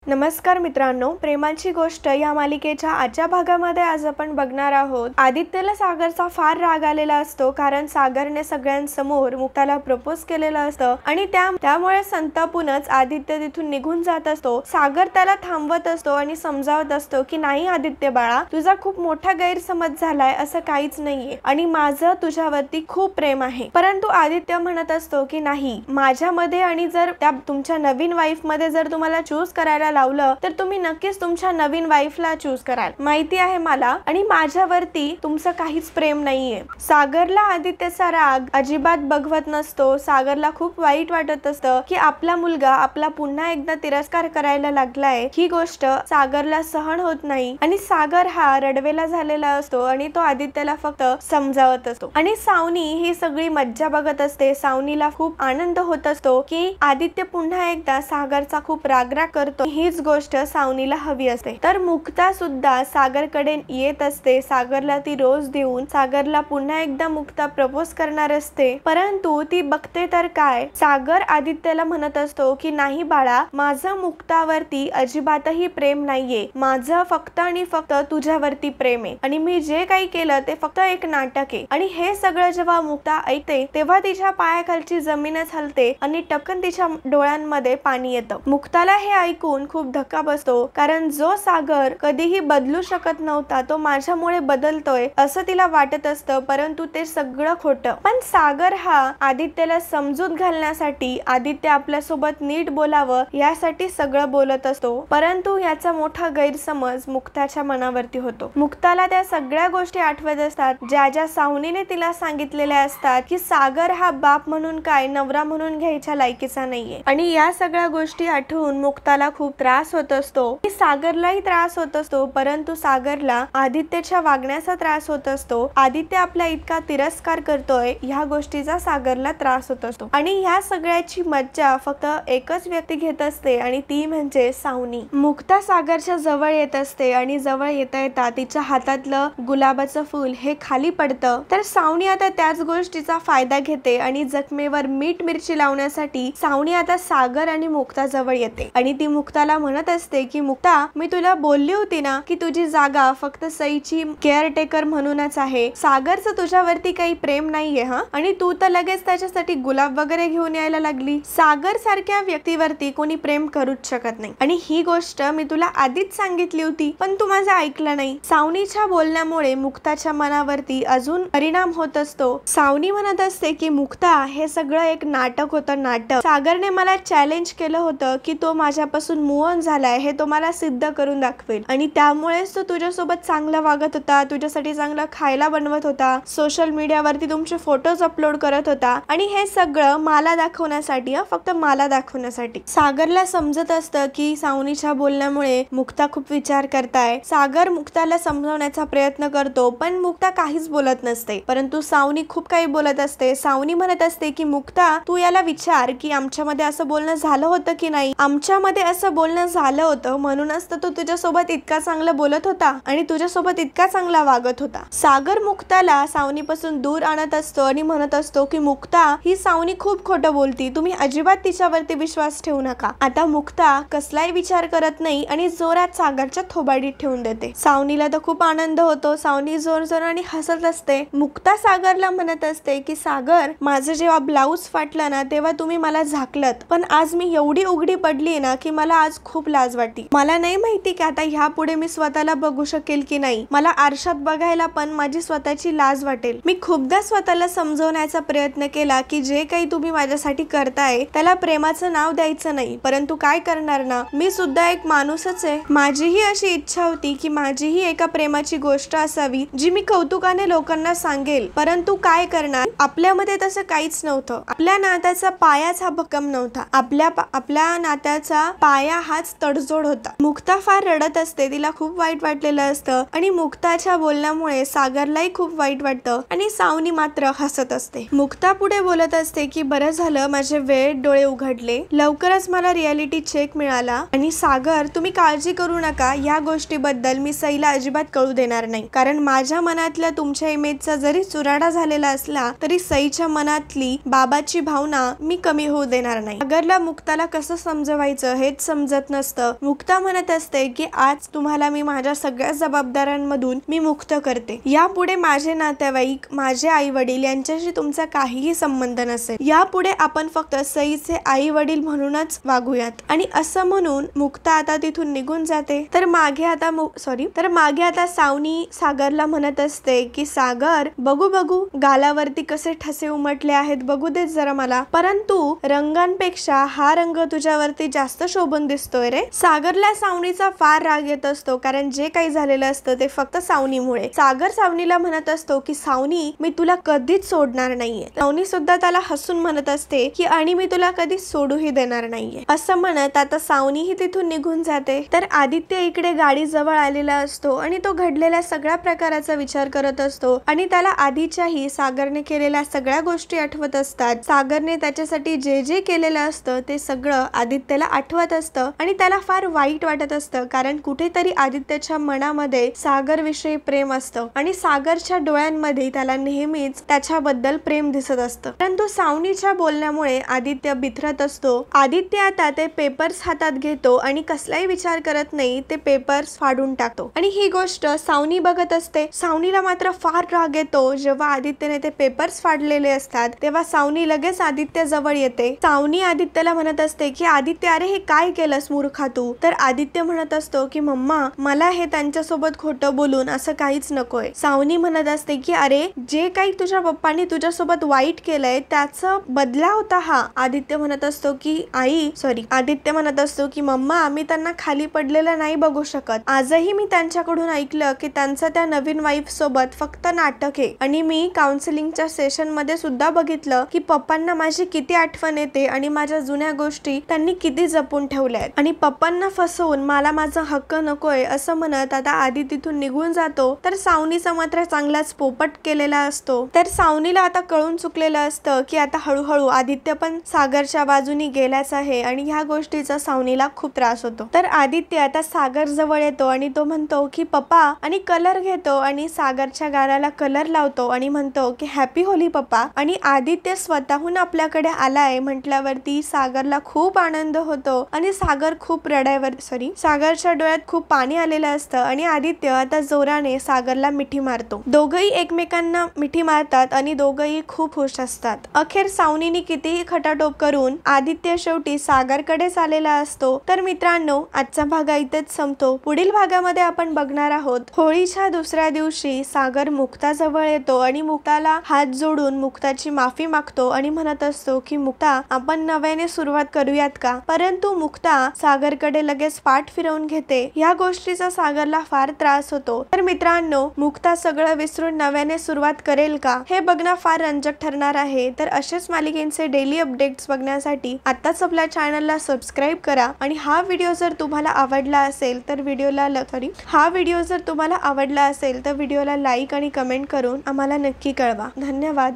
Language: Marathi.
नमस्कार मित्रांनो, प्रेमाची गोष्ट या मालिकेच्या आजच्या भागामध्ये आज आपण बघणार आहोत। आदित्यला सागरचा फार राग आलेला असतो कारण सागरने सगळ्यांसमोर मुक्ताला प्रपोज केलेलं असतं आणि त्यामुळे संतापूनच आदित्य तिथून निघून जात असतो। सागर त्याला थांबवत असतो आणि समजावत असतो की नाही आदित्य बाळा, तुझा खूप मोठा गैरसमज झालाय, असं काहीच नाहीये आणि माझं तुझ्यावरती खूप प्रेम आहे। परंतु आदित्य म्हणत असतो की नाही, माझ्यामध्ये आणि जर त्या तुमच्या नवीन वाईफ मध्ये जर तुम्हाला चूज करायला लावलं तर तुम्ही नक्कीच तुमच्या नवीन वाईफला चूज कराल, माहिती आहे मला, आणि माझ्यावरती तुमचं काहीच प्रेम नाहीये। सागरला आदित्यचा राग अजिबात बघवत नसतो। सागरला खूप वाईट वाटत असतं की आपला मुलगा आपला पुन्हा एकदा तिरस्कार करायला लागलाय। ही गोष्ट सागरला सहन होत नाही आणि सागर हा रडवेला झालेला असतो आणि तो आदित्यला फक्त समजावत असतो आणि सावनी ही सगळी मज्जा बघत असते। सावनीला खूप आनंद होत असतो की आदित्य पुन्हा एकदा सागरचा खूप रागराग करतो। हीच गोष्ट सावनीला हवी असते। तर मुक्ता सुद्धा सागरकडे येत असते। सागरला ती रोज देऊन सागरला पुन्हा एकदा मुक्ता प्रपोज करणार असते, परंतु ती बघते तर काय, सागर आदित्यला म्हणत असतो की नाही बाळा, माझं मुक्तावरती अजिबातही प्रेम नाहीये, माझं फक्त आणि फक्त तुझ्यावरती प्रेम आहे आणि मी जे काही केलं ते फक्त एक नाटक आहे। आणि हे सगळं जेव्हा मुक्ता ऐकते तेव्हा तिच्या पायाखालची जमीनच हलते आणि टपकन तिच्या डोळ्यांमध्ये पाणी येतं। मुक्ताला हे ऐकून खूप धक्का बसतो कारण जो सागर कधीही बदलू शकत नव्हता तो माझ्यामुळे बदलतोय असं तिला वाटत असतं, परंतु ते सगळं खोटं। पण सागर हा आदित्यला समजूत घालण्यासाठी, आदित्य आपल्या सोबत नीट बोलावं यासाठी सगळं बोलत असतो, परंतु याचा मोठा गैरसमज मुक्ताच्या मनावरती होतो। मुक्ताला त्या सगळ्या गोष्टी आठवत असतात ज्या सावनीने तिला सांगितलेल्या असतात की सागर हा बाप म्हणून काय, नवरा म्हणून घ्यायच्या लायकीचा नाहीये। आणि या सगळ्या गोष्टी आठवून मुक्ताला खूप त्रास होत असतो, सागरलाही त्रास होत असतो, परंतु सागरला आदित्यच्या वागण्याचा त्रास होत असतो। आदित्य आपला इतका तिरस्कार करतोय ह्या गोष्टीचा सागरला त्रास होत असतो आणि ह्या सगळ्याची मज्जा फक्त एकच व्यक्ती घेत असते आणि ती म्हणजे सावनी। मुक्ता सागरच्या जवळ येत असते आणि जवळ येता येता तिच्या हातातलं गुलाबाचं फूल हे खाली पडतं, तर सावनी आता त्याच गोष्टीचा फायदा घेते आणि जखमेवर मीठ मिरची लावण्यासाठी सावनी आता सागर आणि मुक्ता जवळ येते आणि ती मुक्ताला म्हणत असते की मुक्ता, मी तुला बोलली होती ना की तुझी जागा फक्त सईची केअरटेकर म्हणूनच आहे, सागरचं तुझ्यावरती काही प्रेम नाहीये हा, आणि तू तर लगेच त्याच्यासाठी गुलाब वगैरे घेऊन यायला लागली। सागर सारख्या व्यक्तीवरती कोणी प्रेम करूच शकत नाही आणि ही गोष्ट मी तुला आधीच सांगितली होती, पण तू माझं ऐकलं नाही। सावनीच्या बोलण्यामुळे मुक्ताच्या मनावरती अजून परिणाम होत असतो। सावनी म्हणत असते की मुक्ता, हे सगळं एक नाटक होतं, नाटक। सागरने मला चॅलेंज केलं होतं की तो माझ्यापासून मूव ऑन झालाय, हे तो मला सिद्ध करून दाखवेल आणि त्यामुळेच तो तुझ्यासोबत चांगला वागत होता, तुझ्यासाठी चांगलं खायला बनवत होता, सोशल मीडियावरती तुमचे फोटोज अपलोड करत होता आणि हे सगळं मला दाखवण्यासाठी, फक्त मला दाखवण्यासाठी। सागरला समजत असतं की सावनीच्या बोलण्यामुळे मुक्ता खूप विचार करताय। सागर मुक्ताला समजवण्याचा प्रयत्न करतो पण मुक्ता काहीच बोलत नसते, परंतु सावनी खूप काही बोलत असते। सावनी म्हणत असते की मुक्ता, तू याला विचार की आमच्यामध्ये असं बोलणं झालं होतं की नाही, आमच्यामध्ये असं बोलणं झालं होतं म्हणूनच तर तो तुझ्यासोबत इतका चांगलं बोलत होता आणि तुझ्यासोबत इतका चांगला वागत होता। सागर मुक्ताला सावनीपासून दूर आणत असतो आणि म्हणत असतो की मुक्ता, ही सावनी खूप खोटं बोलती, तुम्ही अजिबात तिच्यावरती विश्वास ठेवू नका। आता मुक्ता कसलाही विचार करत नाही आणि जोरात सागरच्या थोबाडीत ठेवून देते। सावनीला तर खूप आनंद होतो, सावनी जोर जोराने हसत असते। मुक्ता सागरला म्हणत असते की सागर, माझं जेव्हा ब्लाऊज फाटलं ना तेव्हा तुम्ही मला झाकलत, पण आज मी एवढी उघडी पडली ना की मला आज खूप लाज वाटते। मला नाही माहिती की आता ह्या पुढे मी स्वतःला बघू शकेल की नाही, मला आरशात बघायला पण माझी स्वतःची लाज वाटेल। मी खूपदा स्वतःला समजवण्याचा प्रयत्न केला की जे काही तुम्ही माझ्यासाठी करताय त्याला प्रेमाचं नाव द्यायचं नाही, परंतु काय करणार ना, मी सुद्धा एक माणूसच आहे। माझीही अशी इच्छा होती की माझीही एका प्रेमाची गोष्ट असावी जी मी कौतुकाने लोकांना सांगेल, परंतु काय करणार, आपल्यामध्ये तसं काहीच नव्हतं। आपल्या नात्याचा पायाच हा भक्कम नव्हता, आपल्या नात्याचा पाया हाच तडजोड होता। मुक्ता फार रडत असते, तिला खूप वाईट वाटलेलं असतं आणि मुक्ताच्या बोलण्यामुळे सागरलाही खूप वाईट वाटतं आणि सावनी मात्र हसत असते। मुक्ता पुढे बोलत असते की बरं झालं माझे वेळेत डोळे उघडले, लवकरच मला रियालिटी चेक मिळाला आणि सागर, तुम्ही काळजी करू नका, या गोष्टीबद्दल मी सईला अजिबात कळू देणार नाही, कारण माझ्या मनातल्या तुमच्या इमेजचा जरी चुराडा झालेला असला तरी सईच्या मनातली बाबाची भावना मी कमी होऊ देणार नाही। सागरला मुक्ताला कसं समजवायचं हेच समजत समजत नसतं. मुक्ता म्हणत असते की आज तुम्हाला मी माझ्या सगळ्या जबाबदाऱ्यांमधून मी मुक्त करते. यापुढे माझे नातेवाईक, माझे आई वडील यांच्याशी तुमचा काहीही संबंध नसेल. यापुढे आपण फक्त सईचे आई वडील म्हणूनच वागूयात. आणि असं म्हणून मुक्ता आता तिथून निघून जाते. तर मागे आता सावनी सागरला म्हणत असते की सागर, बघू गालावरती कसे ठसे उमटले आहेत, बघू देत जरा मला. परंतु रंगांपेक्षा हा रंग तुझ्यावरती जास्त शोभून दिसतोय रे. सागरला सावनीचा फार राग येत असतो, कारण जे काही झालेलं असतं ते फक्त सावनीमुळे. सागर सावनीला म्हणत असतो की सावनी, मी तुला कधीच सोडणार नाहीये. सावनी सुद्धा त्याला हसून म्हणत असते की आणि मी तुला कधीच सोडूही देणार नाहीये. असं म्हणत आता सावनीही तिथून निघून जाते. तर आदित्य इकडे गाडी जवळ आलेला असतो आणि तो घडलेल्या सगळ्या प्रकाराचा विचार करत असतो आणि त्याला आधीच्याही सागरने केलेल्या सगळ्या गोष्टी आठवत असतात. सागरने त्याच्यासाठी जे जे केलेलं असतं ते सगळं आदित्यला आठवत असतं आणि त्याला फार वाईट वाटत असतं, कारण कुठेतरी आदित्यच्या मनामध्ये सागर विषयी प्रेम असतं आणि सागरच्या डोळ्यांमध्ये त्याला नेहमीच त्याच्याबद्दल प्रेम दिसत असतं. परंतु सावनीच्या बोलण्यामुळे आदित्य बिथरत असतो. आदित्य आता ते पेपर्स हातात घेतो आणि कसलाही विचार करत नाही, ते पेपर्स फाडून टाकतो. आणि ही गोष्ट सावनी बघत असते. सावनीला मात्र फार राग येतो. जेव्हा आदित्यने ते पेपर्स फाडलेले असतात तेव्हा सावनी लगेच आदित्य जवळ येते. सावनी आदित्यला म्हणत असते की आदित्य, अरे हे काय केलंस मूर्खा तू. तर आदित्य म्हणत असतो की मम्मा, मला हे त्यांच्यासोबत खोटं बोलून असं काहीच नकोय. सावनी म्हणत असते की अरे, जे काही तुझ्या पप्पांनी तुझ्यासोबत वाईट केलंय त्याचा बदला होता हा. आदित्य म्हणत असतो की मम्मा, मी त्यांना खाली पडलेलं नाही बघू शकत. आजही मी त्यांच्याकडून ऐकलं की त्यांचं त्या नवीन वाईफ सोबत फक्त नाटक आहे. आणि मी काउन्सिलिंगच्या सेशन मध्ये सुद्धा बघितलं की पप्पांना माझी किती आठवण येते आणि माझ्या जुन्या गोष्टी त्यांनी किती जपून ठेवल्या आहेत. आणि पप्पांना फसवून मला माझा हक्क नकोय असं म्हणत आता आधी तिथून निघून जातो. तर सावनीचा मात्र चांगलाच पोपट केलेला असतो. तर सावनीला आता कळून चुकलेलं असतं की आता हळूहळू आदित्य पण सागरच्या बाजूनी गेलाच आहे आणि ह्या गोष्टीचा सावनीला खूप त्रास होतो. तर आदित्य आता सागर जवळ येतो आणि तो म्हणतो की पप्पा, आणि कलर घेतो आणि सागरच्या गालाला कलर लावतो आणि म्हणतो की हॅपी होली पप्पा. आणि आदित्य स्वतःहून आपल्याकडे आलाय म्हटल्यावरती सागरला खूप आनंद होतो आणि सागर खूप सागरच्या डोळ्यात खूप पाणी आलेलं असतं आणि आदित्य आता जोराने सागरला मिठी मारतो. दोघही एकमेकांना मिठी मारतात आणि दोघही खूप खुश असतात. अखेर सावनीने कितीही खटाटोप करून आदित्य शेवटी सागरकडेच आलेला असतो. तर मित्रांनो, आजचा भाग इथेच संपतो. पुढील भागामध्ये आपण बघणार आहोत होळीच्या दुसऱ्या दिवशी सागर मुक्ताजवळ येतो आणि मुक्ताला हात जोडून मुक्ताची माफी मागतो आणि म्हणत असतो की मुक्ता, आपण नव्याने सुरुवात करूयात का. परंतु मुक्ता सागरकडे लगेच पाठ फिरवून घेते. या गोष्टीचा सागरला फार त्रास होतो. तर मित्रांनो, मुक्ता सगळं विसरून नव्याने सुरुवात करेल का, हे बघणं फार रंजक ठरणार आहे. तर असेच मालिकेचे डेली अपडेट्स बघण्यासाठी आताच आपल्या चॅनलला सबस्क्राईब करा. आणि हा व्हिडिओ जर तुम्हाला आवडला असेल तर व्हिडिओला लाईक आणि कमेंट करून आम्हाला नक्की कळवा. धन्यवाद.